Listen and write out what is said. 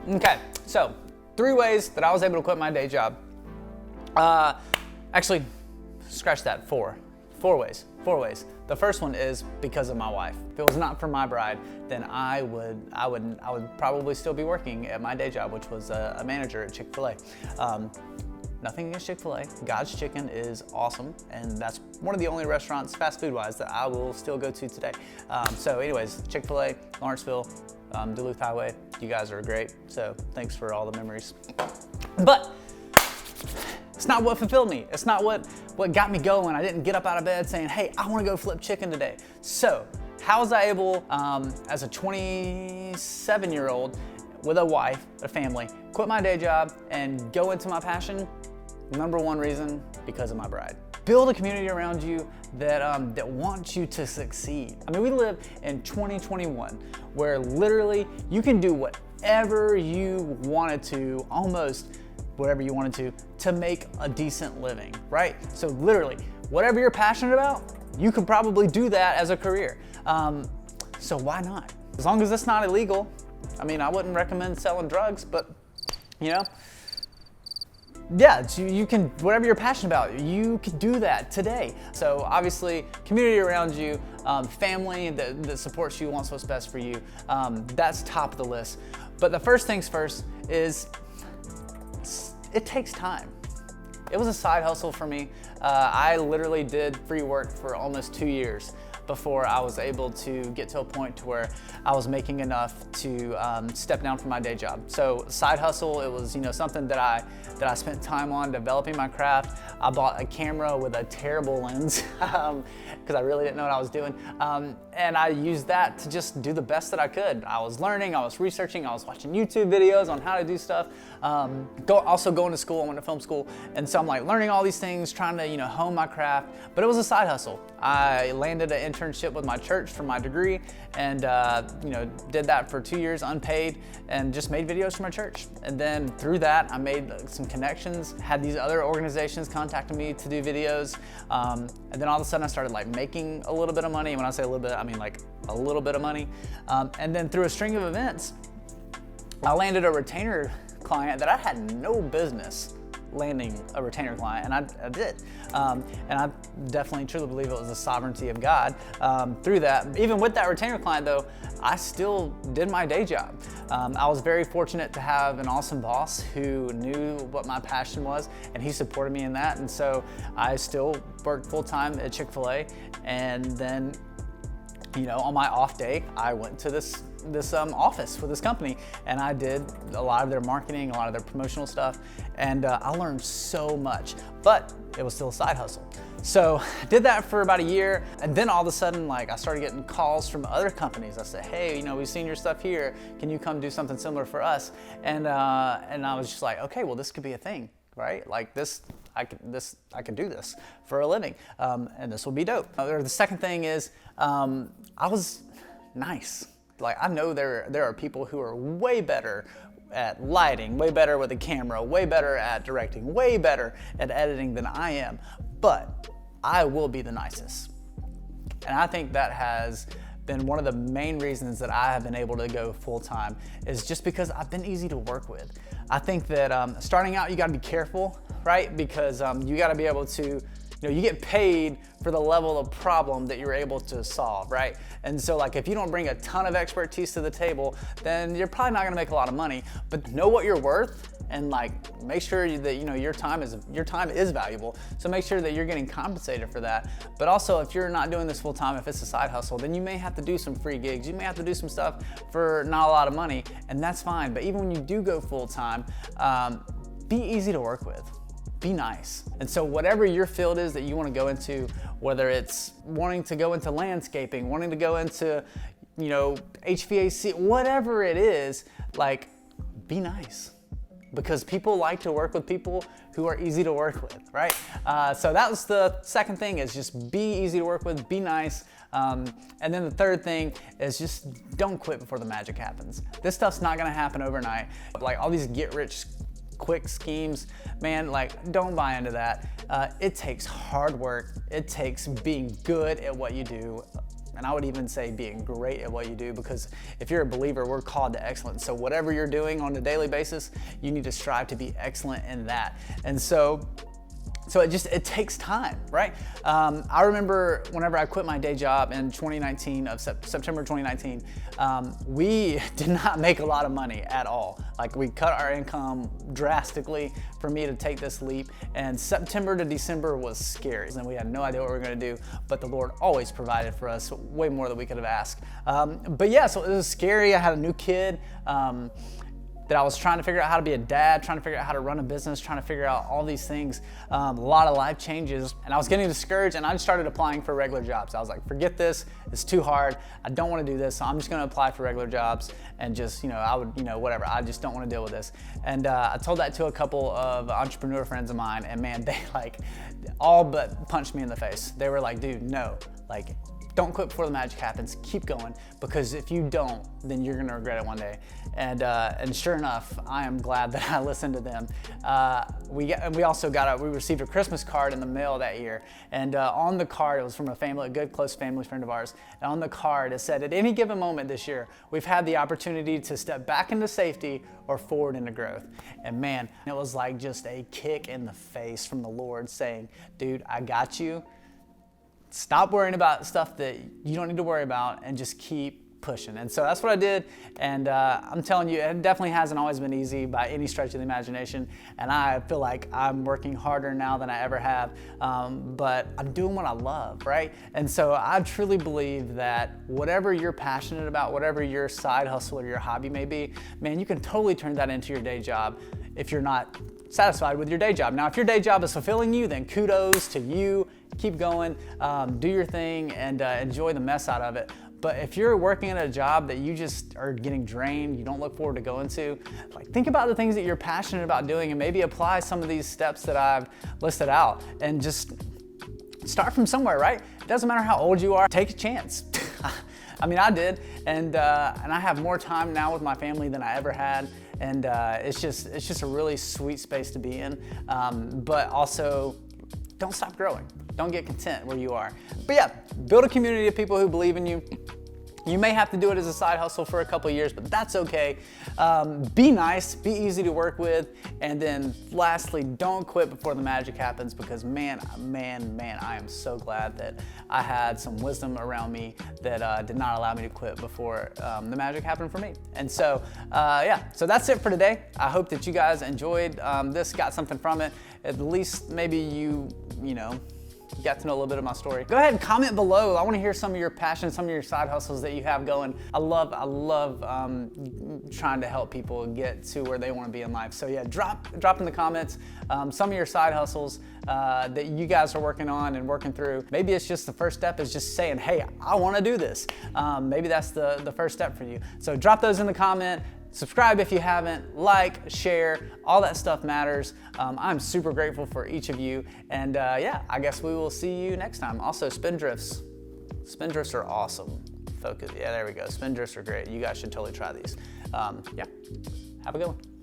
Okay, so 3 ways that I was able to quit my day job. Actually, scratch that, 4 ways. The first one is because of my wife. If it was not for my bride, then I would probably still be working at my day job, which was a manager at Chick-fil-A. Nothing against Chick-fil-A. God's Chicken is awesome, and that's one of the only restaurants, fast food-wise, that I will still go to today. So anyways, Chick-fil-A, Lawrenceville, Duluth Highway, you guys are great, so thanks for all the memories. But it's not what fulfilled me. It's not what got me going. I didn't get up out of bed saying, hey, I wanna go flip chicken today. So how was I able, as a 27-year-old with a wife, a family, quit my day job and go into my passion? Number 1 reason, because of my bride. Build a community around you that wants you to succeed. I mean, we live in 2021 where literally you can do whatever you wanted to, almost whatever you wanted to make a decent living, right? So literally, whatever you're passionate about, you could probably do that as a career. So why not? As long as it's not illegal. I mean, I wouldn't recommend selling drugs, but you know, yeah, you can, whatever you're passionate about, you can do that today. So obviously, community around you, family that supports you, wants what's best for you, that's top of the list. But the first things first is, it takes time. It was a side hustle for me. I literally did free work for almost 2 years before I was able to get to a point to where I was making enough to step down from my day job. So side hustle, it was something that I spent time on developing my craft. I bought a camera with a terrible lens because I really didn't know what I was doing. And I used that to just do the best that I could. I was learning, I was researching, I was watching YouTube videos on how to do stuff. Also going to school, I went to film school. And so I'm like learning all these things, trying to hone my craft, but it was a side hustle. I landed an internship with my church for my degree and did that for 2 years unpaid and just made videos for my church. And then through that, I made some connections, had these other organizations contacting me to do videos. And then all of a sudden I started like making a little bit of money. And when I say a little bit, I mean like a little bit of money. And then through a string of events, I landed a retainer client that I had no business landing a retainer client, and I did. And I definitely truly believe it was the sovereignty of God through that. Even with that retainer client though, I still did my day job. I was very fortunate to have an awesome boss who knew what my passion was, and he supported me in that. And so I still worked full-time at Chick-fil-A, and then on my off day, I went to this office with this company, and I did a lot of their marketing, a lot of their promotional stuff, and I learned so much, but it was still a side hustle. So I did that for about a year, and then all of a sudden, like, I started getting calls from other companies. I said, hey, we've seen your stuff here. Can you come do something similar for us? And I was just like, okay, well, this could be a thing, right? Like I could do this for a living, and this will be dope. The second thing is, I was nice. Like, I know there are people who are way better at lighting, way better with a camera, way better at directing, way better at editing than I am, but I will be the nicest. And I think that has been one of the main reasons that I have been able to go full-time, is just because I've been easy to work with. I think that starting out, you gotta be careful, right? Because you gotta be able to, you get paid for the level of problem that you're able to solve, right? And so like, if you don't bring a ton of expertise to the table, then you're probably not gonna make a lot of money, but know what you're worth, and like, make sure that your time is valuable. So make sure that you're getting compensated for that. But also, if you're not doing this full time, if it's a side hustle, then you may have to do some free gigs. You may have to do some stuff for not a lot of money, and that's fine. But even when you do go full time, be easy to work with. Be nice. And so whatever your field is that you want to go into, whether it's wanting to go into landscaping, wanting to go into, HVAC, whatever it is, like, be nice. Because people like to work with people who are easy to work with, right? So that was the second thing, is just be easy to work with, be nice. And then the third thing is just don't quit before the magic happens. This stuff's not gonna happen overnight. Like, all these get-rich-quick schemes, man, like, don't buy into that. It takes hard work. It takes being good at what you do. And I would even say being great at what you do, because if you're a believer, we're called to excellence. So whatever you're doing on a daily basis, you need to strive to be excellent in that. And so it takes time, right? I remember whenever I quit my day job in 2019, September 2019, we did not make a lot of money at all. Like, we cut our income drastically for me to take this leap, and September to December was scary. And we had no idea what we were gonna do, but the Lord always provided for us way more than we could have asked. But yeah, so it was scary. I had a new kid. That I was trying to figure out how to be a dad, trying to figure out how to run a business, trying to figure out all these things, a lot of life changes, and I was getting discouraged, and I just started applying for regular jobs. I was like, forget this, it's too hard, I don't wanna do this, so I'm just gonna apply for regular jobs and just, whatever, I just don't wanna deal with this. And I told that to a couple of entrepreneur friends of mine, and man, they all but punched me in the face. They were like, dude, no, don't quit before the magic happens. Keep going, because if you don't, then you're gonna regret it one day. And sure enough, I am glad that I listened to them. We received a Christmas card in the mail that year, and on the card, it was from a good close family friend of ours. And on the card, it said, "At any given moment this year, we've had the opportunity to step back into safety or forward into growth." And man, it was like just a kick in the face from the Lord saying, "Dude, I got you. Stop worrying about stuff that you don't need to worry about and just keep pushing." And so that's what I did. And I'm telling you, it definitely hasn't always been easy by any stretch of the imagination. And I feel like I'm working harder now than I ever have. But I'm doing what I love, right? And so I truly believe that whatever you're passionate about, whatever your side hustle or your hobby may be, man, you can totally turn that into your day job if you're not satisfied with your day job. Now, if your day job is fulfilling you, then kudos to you. Keep going, do your thing, and enjoy the mess out of it. But if you're working at a job that you just are getting drained, you don't look forward to going to, think about the things that you're passionate about doing, and maybe apply some of these steps that I've listed out, and just start from somewhere, right? It doesn't matter how old you are, take a chance. I mean, I did, and I have more time now with my family than I ever had, and it's just a really sweet space to be in. But also, don't stop growing. Don't get content where you are. But yeah, build a community of people who believe in you. You may have to do it as a side hustle for a couple of years, but that's okay. Be nice, be easy to work with, and then lastly, don't quit before the magic happens, because man, I am so glad that I had some wisdom around me that did not allow me to quit before the magic happened for me. And so, so that's it for today. I hope that you guys enjoyed this, got something from it. At least maybe you got to know a little bit of my story. Go ahead and comment below. I want to hear some of your passions, some of your side hustles that you have going. I love trying to help people get to where they want to be in life. So yeah, drop in the comments some of your side hustles that you guys are working on and working through. Maybe it's just the first step is just saying, hey, I want to do this. Maybe that's the first step for you. So drop those in the comment. Subscribe if you haven't, like, share, all that stuff matters. I'm super grateful for each of you. And I guess we will see you next time. Also, Spindrifts. Spindrifts are awesome. Focus, yeah, there we go. Spindrifts are great. You guys should totally try these. Have a good one.